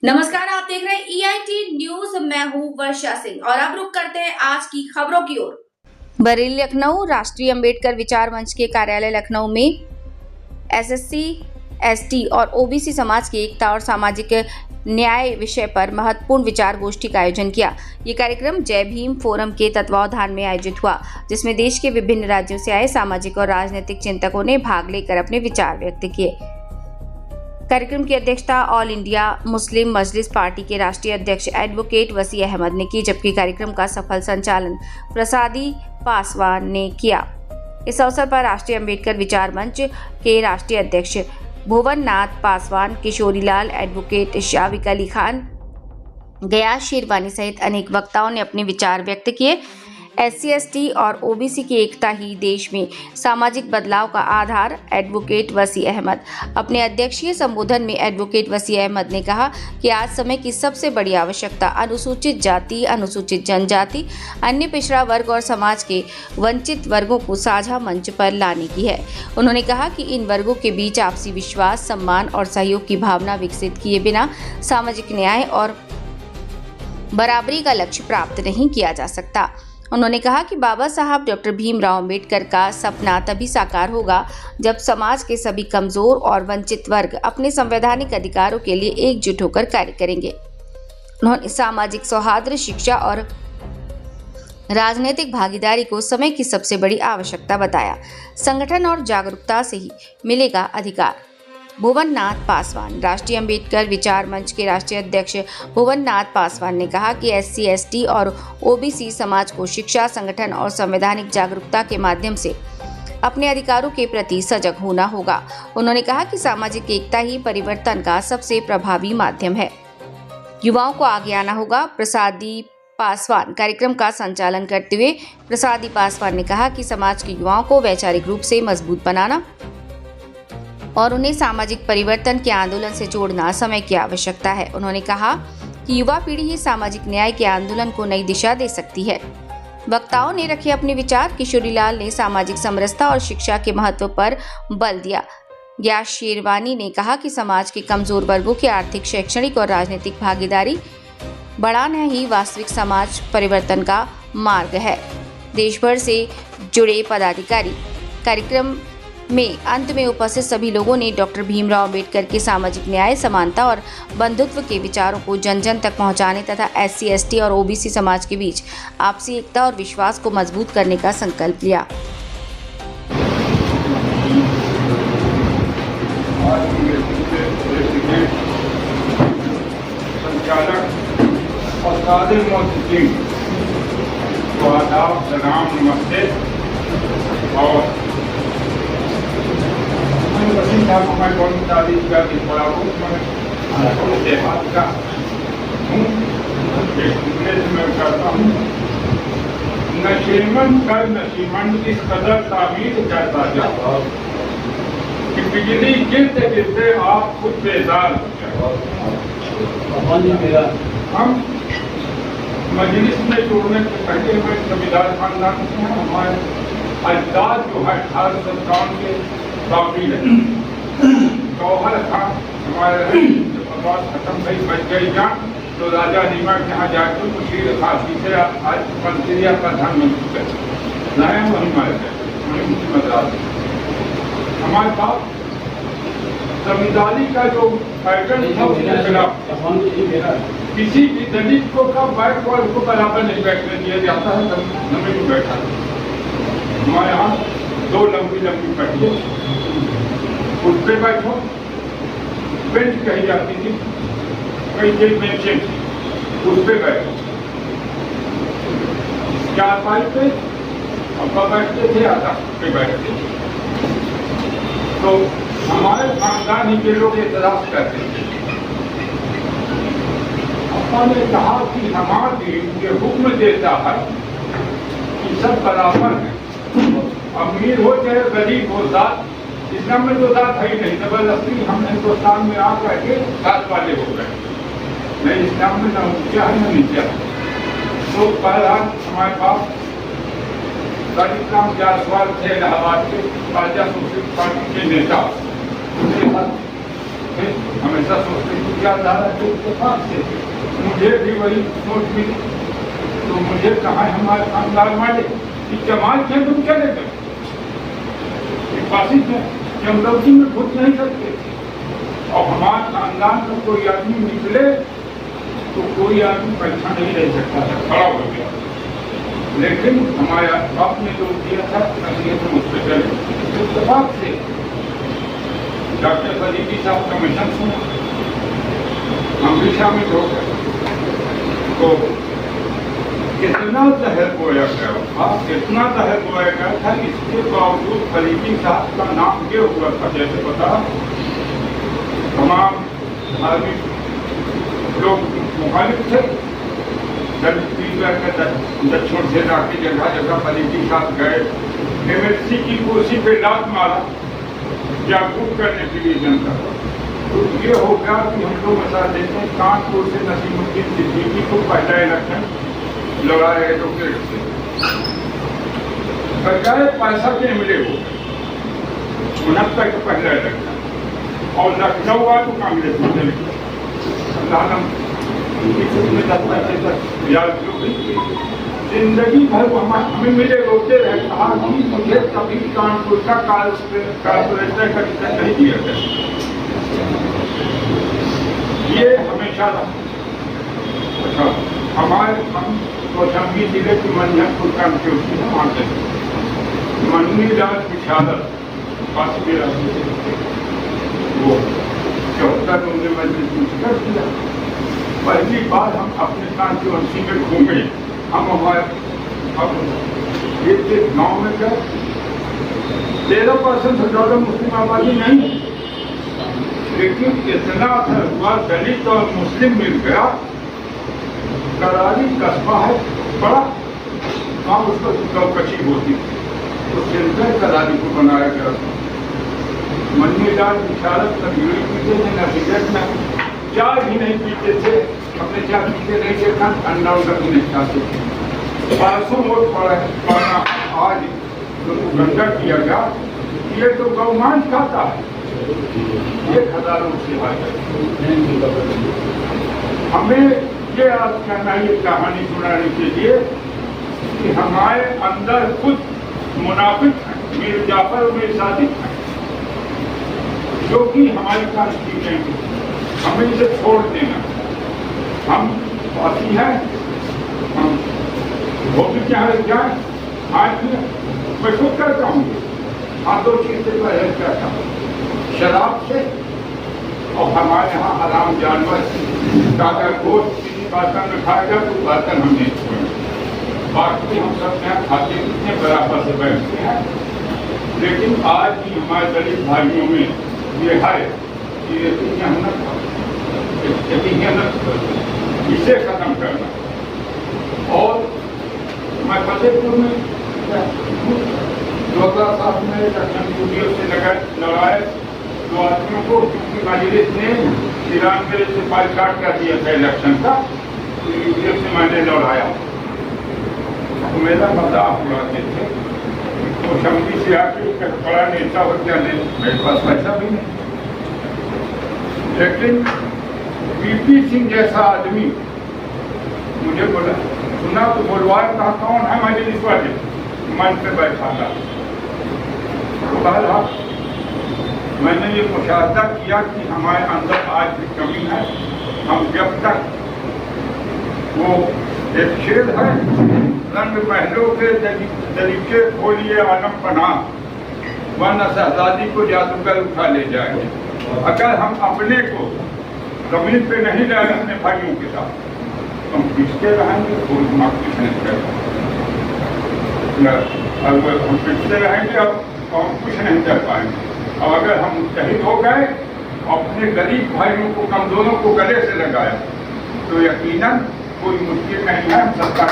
नमस्कार, आप देख रहे हैं EIT न्यूज। मैं हूं वर्षा सिंह और अब रुक करते हैं आज की खबरों की ओर। बरेली लखनऊ राष्ट्रीय अंबेडकर विचार मंच के कार्यालय लखनऊ में SSC, ST और OBC समाज की एकता और सामाजिक न्याय विषय पर महत्वपूर्ण विचार गोष्ठी का आयोजन किया। ये कार्यक्रम जय भीम फोरम के तत्वावधान में आयोजित हुआ, जिसमें देश के विभिन्न राज्यों से आए सामाजिक और राजनीतिक चिंतकों ने भाग लेकर अपने विचार व्यक्त किए। कार्यक्रम की अध्यक्षता ऑल इंडिया मुस्लिम मजलिस पार्टी के राष्ट्रीय अध्यक्ष एडवोकेट वसी अहमद ने की, जबकि कार्यक्रम का सफल संचालन प्रसादी पासवान ने किया। इस अवसर पर राष्ट्रीय अंबेडकर विचार मंच के राष्ट्रीय अध्यक्ष भुवन नाथ पासवान, किशोरीलाल, एडवोकेट शाविक अली खान, गयास शेरवानी सहित अनेक वक्ताओं ने अपने विचार व्यक्त किए। SC, ST और OBC की एकता ही देश में सामाजिक बदलाव का आधार। एडवोकेट वसी अहमद अपने अध्यक्षीय संबोधन में एडवोकेट वसी अहमद ने कहा कि आज समय की सबसे बड़ी आवश्यकता अनुसूचित जाति, अनुसूचित जनजाति, अन्य पिछड़ा वर्ग और समाज के वंचित वर्गों को साझा मंच पर लाने की है। उन्होंने कहा कि इन वर्गों के बीच आपसी विश्वास, सम्मान और सहयोग की भावना विकसित किए बिना सामाजिक न्याय और बराबरी का लक्ष्य प्राप्त नहीं किया जा सकता। उन्होंने कहा कि बाबा साहब डॉक्टर भीमराव अंबेडकर का सपना तभी साकार होगा जब समाज के सभी कमजोर और वंचित वर्ग अपने संवैधानिक अधिकारों के लिए एकजुट होकर कार्य करेंगे। उन्होंने सामाजिक सौहार्द, शिक्षा और राजनीतिक भागीदारी को समय की सबसे बड़ी आवश्यकता बताया। संगठन और जागरूकता से ही मिलेगा अधिकार। भुवन नाथ पासवान राष्ट्रीय अंबेडकर विचार मंच के राष्ट्रीय अध्यक्ष भुवन नाथ पासवान ने कहा कि SC, ST और OBC समाज को शिक्षा, संगठन और संवैधानिक जागरूकता के माध्यम से अपने अधिकारों के प्रति सजग होना होगा। उन्होंने कहा कि सामाजिक एकता ही परिवर्तन का सबसे प्रभावी माध्यम है। युवाओं को आगे आना होगा। प्रसादी पासवान कार्यक्रम का संचालन करते हुए प्रसादी पासवान ने कहा कि समाज के युवाओं को वैचारिक रूप से मजबूत बनाना और उन्हें सामाजिक परिवर्तन के आंदोलन से जोड़ना समय की आवश्यकता है। उन्होंने कहा कि युवा पीढ़ी ही सामाजिक न्याय के आंदोलन को नई दिशा दे सकती है। वक्ताओं ने रखे अपने विचार। किशोरीलाल ने सामाजिक समरसता और शिक्षा के महत्व पर बल दिया। गयास शेरवानी ने कहा कि समाज के कमजोर वर्गों की आर्थिक, शैक्षणिक और राजनीतिक भागीदारी बढ़ाना ही वास्तविक समाज परिवर्तन का मार्ग है। देश भर से जुड़े पदाधिकारी कार्यक्रम में अंत में उपस्थित सभी लोगों ने डॉक्टर भीमराव अंबेडकर के सामाजिक न्याय, समानता और बंधुत्व के विचारों को जन जन तक पहुंचाने तथा SC, ST और OBC समाज के बीच आपसी एकता और विश्वास को मजबूत करने का संकल्प लिया। हमारे कौन तारीफ का बड़ा देहात का हूँ, मैं करता हूँ। नशीमन कर नशीमन की कदर तामीर करता जाओ कि बिजली गिरते गिरते आप खुद बेजार हो जाओ। हम मजलिस में जोड़ने से पहले मैं जमींदार खानदान से हमारे अजदाद जो है 1857 के बाकी है। गौहर था हमारे बात खत्म भई बच गई जान, तो राजा नीमक यहाँ जाकर मुशीर खासी से आज मंत्री या प्रधानमंत्री थे लाए, वही मारे थे मद्रास। हमारे पास जमींदारी का जो पैटर्न था उसके खिलाफ किसी भी दलित को का बैठ और उसको बराबर नहीं बैठने दिया जाता है। जमीन में बैठा हमारे यहाँ 2 लंबी लंबी पट्टियाँ, उस पे बैठो। बेंच कही जाती थी, कई जेब बेंचें थी, उस पे बैठो। 4 पाई पे अब्बा बैठते थे, आधा पे बैठते थे। तो हमारे खानदान ही के लोग एतराज करते थे। अब्बा ने कहा कि हमारे ये हुक्म देता है कि सब बराबर है, अमीर हो चाहे गरीब हो, जात इस्लाम में तो जात है ही नहीं। जबरदस्ती हम हिंदुस्तान में आ करके जात वाले हो गए, नहीं इस्लाम में ना ऊंचा है ना नीचा। तो बहरहाल हमारे पास राम जायसवाल थे इलाहाबाद के राजा सोशलिस्ट पार्टी के नेता, थे हमेशा सोचते थे क्या धारा के इत्तेफाक से मुझे भी वही सोच मिली। तो मुझे कहा हमारे खानदान वाले कि जमात थे तुम चले गए, फांसी थे कि हम लौकी में घुस नहीं सकते थे, और हमारे खानदान में कोई आदमी निकले तो कोई आदमी पैसा नहीं रह सकता था, खड़ा हो गया। लेकिन हमारे बाप ने जो किया था नसीहत मुस्तकिल इत्तेफाक से डॉक्टर फरीदी साहब का मिशन सुना, हम भी शामिल हो गए। तो कितना जहर बोया गया था, कितना जहर बोया गया था, इसके बावजूद फरीदी साहब का नाम ये हुआ था जैसे पता तमाम आदमी लोग मुखालिफ थे। दक्षिण से जाके जगह जगह फरीदी साहब गए, MLC की कुर्सी पे लात मारा जागरूक करने के लिए जनता को। तो ये हो गया कि हम लोग मसा देते हैं कानपुर से नसीमुद्दीन सिद्दीकी को पहला इलेक्शन लड़ा है एडवोकेट से, बजाय पैसा के मिले हो 69 का पहला इलेक्शन, और लखनऊ हुआ तो कांग्रेस में चले गए। जिंदगी भर हमें मिले रोते रहे, कहा कि मुझे कभी कानपुर का कारपोरेटर का टिकट नहीं दिया गया। ये हमेशा अच्छा हमारे हम कौशाम्बी जिले की मंझनपुर का अंत्योदय है, वहाँ से मन्नी लाल विशालत पास में रहते थे, वो 74 उन्होंने मजलिस में शिकस्त किया। पहली बार हम अपने कांस्टिट्यूंसी में घूमे, हम हमारे अब एक गाँव में गए, 13% से ज़्यादा मुस्लिम आबादी नहीं, लेकिन इतना असर हुआ दलित और मुस्लिम मिल गया। करारी कस्बा है बड़ा, वहाँ उसको चौकशी होती थी, तो सेंटर करारी को बनाया गया था। मन्नीलाल विशारत न बीड़ी पीते थे न सिगरेट में, चाय भी नहीं पीते थे, अपने चाय पीते नहीं थे, अंडा उंडा भी नहीं खाते थे। 500 वोट पड़ा आज तो गंदा किया गया, ये तो गौमांस खाता है, ये हजारों से हमें ये आज कहना ये कहानी सुनाने के लिए कि हमारे अंदर कुछ मुनाफिक हैं, मीर जाफर और मीर सादिक हैं, जो कि हमारी कॉन्स्टिट्यूशन हमें इसे छोड़ देना। हम वासी हैं, हम वो भी चाहे जाए। आज मैं खुद करता हूँ, हाँ 2 चीज़ें परहेज करता हूँ, शराब से और हमारे यहाँ हराम जानवर ताजा गोश्त किसी बर्तन में खाएगा तो बर्तन हम नहीं छोड़ेंगे। बाकी हम सब यहाँ खाते कितने बराबर से बैठते हैं, लेकिन आज भी हमारे दलित भाइयों में ये है कि इसे खत्म करना। और मैं फतेहपुर में 2007 में दक्षिण यूपीओ से लड़ाए 2 आदमियों को, क्योंकि मजलिस ने 93 से बाइकाट कर दिया था इलेक्शन का, तो यूपीओ से मैंने लड़ाया, तो मेरा मजाक उड़ाते थे। तो शम्बी से आके बड़ा नेता हो गया, मेरे पास पैसा भी नहीं, लेकिन बीपी सिंह जैसा आदमी मुझे बोला, सुना तो बोलवाया, कहा कौन है मजलिस वाले, मन पे बैठा था। तो कहा मैंने ये मुशाहिदा किया कि हमारे अंदर आज भी कमी है। हम जब तक वो एक शेर है, रंग महलों के तरीके खोलिए आलम पनाह, वरना शहजादी को जादूगर उठा ले जाएंगे। अगर हम अपने को जमीन पे नहीं लाए अपने भाइयों के साथ, हम पिछते रहेंगे, कोई दिमाग कुछ नहीं करेगा। अगर हम पिछते रहेंगे अब हम कुछ नहीं कर पाएंगे। और अगर हम मुस्तहिद हो गए, अपने गरीब भाइयों को, कमजोरों को गले से लगाया, तो यकीनन कोई मुश्किल नहीं है। हम सरकार